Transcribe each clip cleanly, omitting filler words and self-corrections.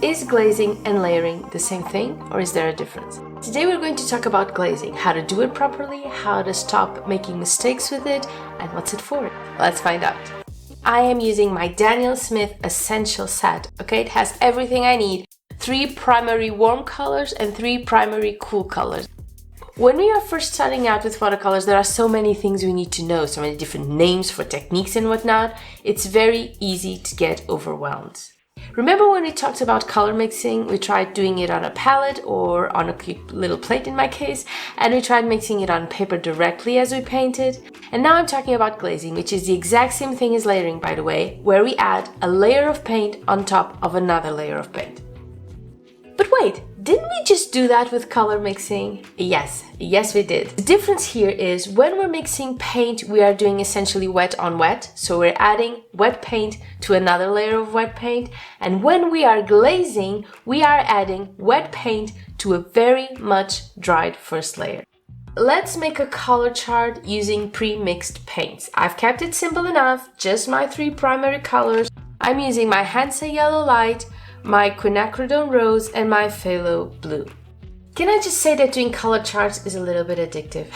Is glazing and layering the same thing, or is there a difference? Today we're going to talk about glazing, how to do it properly, how to stop making mistakes with it, and what's it for. Let's find out. I am using my Daniel Smith Essential set, okay? It has everything I need. 3 primary warm colors and 3 primary cool colors. When we are first starting out with watercolors, there are so many things we need to know, so many different names for techniques and whatnot. It's very easy to get overwhelmed. Remember when we talked about color mixing? We tried doing it on a palette or on a little plate in my case, and we tried mixing it on paper directly as we painted. And now I'm talking about glazing, which is the exact same thing as layering, by the way, where we add a layer of paint on top of another layer of paint. But wait, didn't we just do that with color mixing? Yes we did. The difference here is when we're mixing paint, we are doing essentially wet on wet. So we're adding wet paint to another layer of wet paint. And when we are glazing, we are adding wet paint to a very much dried first layer. Let's make a color chart using pre-mixed paints. I've kept it simple enough, just my 3 primary colors. I'm using my Hansa Yellow Light, my quinacridone rose, and my phthalo blue. Can I just say that doing color charts is a little bit addictive?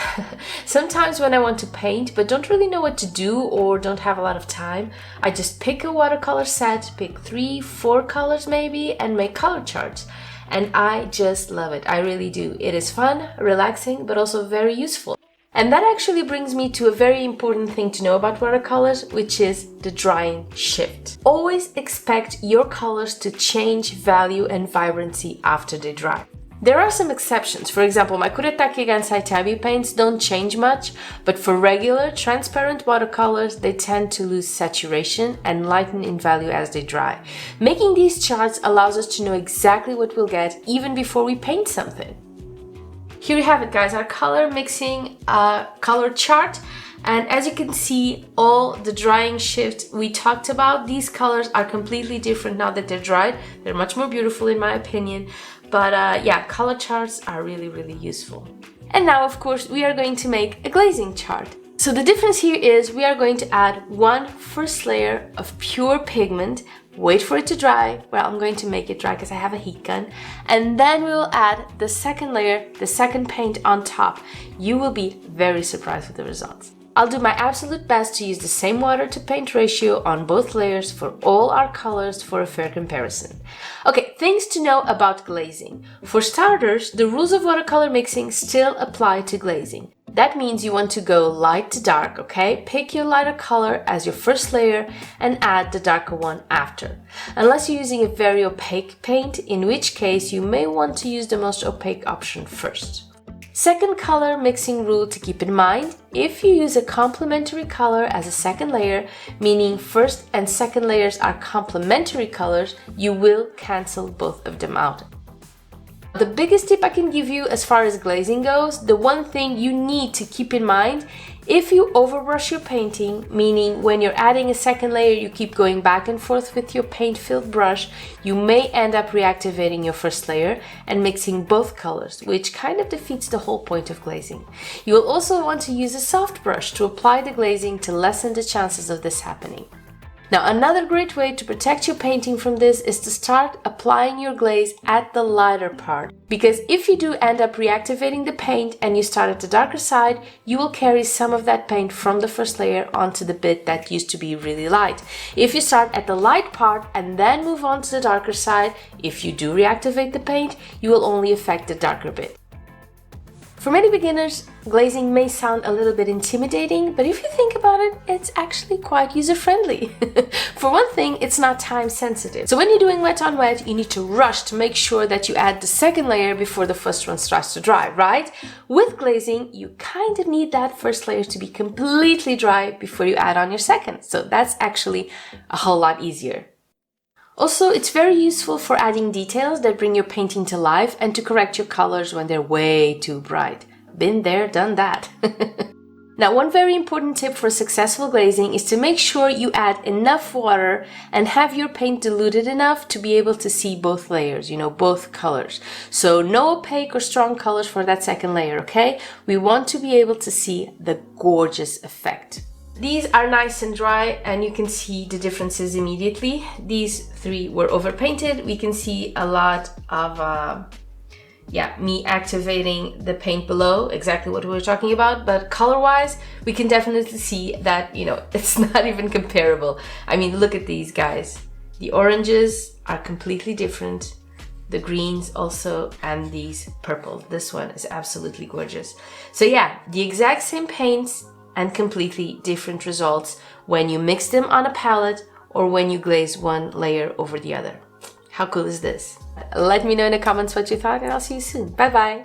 Sometimes when I want to paint but don't really know what to do or don't have a lot of time, I just pick a watercolor set, pick 3-4 colors maybe, and make color charts. And I just love it. I really do. It is fun, relaxing, but also very useful. And that actually brings me to a very important thing to know about watercolors, which is the drying shift. Always expect your colors to change value and vibrancy after they dry. There are some exceptions. For example, my Kuretake Gansai Tabi paints don't change much, but for regular, transparent watercolors, they tend to lose saturation and lighten in value as they dry. Making these charts allows us to know exactly what we'll get even before we paint something. Here you have it, guys, our color mixing color chart. And as you can see, all the drying shift we talked about, these colors are completely different now that they're dried. They're much more beautiful in my opinion. But yeah, color charts are really useful. And now, of course, we are going to make a glazing chart. So the difference here is we are going to add one first layer of pure pigment, wait for it to dry. Well, I'm going to make it dry because I have a heat gun. And then we will add the second layer, the second paint on top. You will be very surprised with the results. I'll do my absolute best to use the same water to paint ratio on both layers for all our colors for a fair comparison. Okay, things to know about glazing. For starters, the rules of watercolor mixing still apply to glazing. That means you want to go light to dark, okay? Pick your lighter color as your first layer and add the darker one after. Unless you're using a very opaque paint, in which case you may want to use the most opaque option first. Second color mixing rule to keep in mind: if you use a complementary color as a second layer, meaning first and second layers are complementary colors, you will cancel both of them out. The biggest tip I can give you as far as glazing goes, the one thing you need to keep in mind: if you overbrush your painting, meaning when you're adding a second layer you keep going back and forth with your paint-filled brush, you may end up reactivating your first layer and mixing both colors, which kind of defeats the whole point of glazing. You will also want to use a soft brush to apply the glazing to lessen the chances of this happening. Now, another great way to protect your painting from this is to start applying your glaze at the lighter part. Because if you do end up reactivating the paint and you start at the darker side, you will carry some of that paint from the first layer onto the bit that used to be really light. If you start at the light part and then move on to the darker side, if you do reactivate the paint, you will only affect the darker bit. For many beginners, glazing may sound a little bit intimidating, but if you think about it, it's actually quite user-friendly. For one thing, it's not time sensitive. So when you're doing wet on wet, you need to rush to make sure that you add the second layer before the first one starts to dry, right? With glazing, you kind of need that first layer to be completely dry before you add on your second. So that's actually a whole lot easier. Also, it's very useful for adding details that bring your painting to life and to correct your colors when they're way too bright. Been there, done that. Now, one very important tip for successful glazing is to make sure you add enough water and have your paint diluted enough to be able to see both layers, both colors. So no opaque or strong colors for that second layer, okay? We want to be able to see the gorgeous effect. These are nice and dry, and you can see the differences immediately. These three were overpainted. We can see a lot of me activating the paint below, exactly what we were talking about. But color-wise, we can definitely see that, you know, it's not even comparable. I mean, look at these guys. The oranges are completely different. The greens also, and these purple. This one is absolutely gorgeous. So yeah, the exact same paints and completely different results when you mix them on a palette or when you glaze one layer over the other. How cool is this? Let me know in the comments what you thought, and I'll see you soon. Bye bye!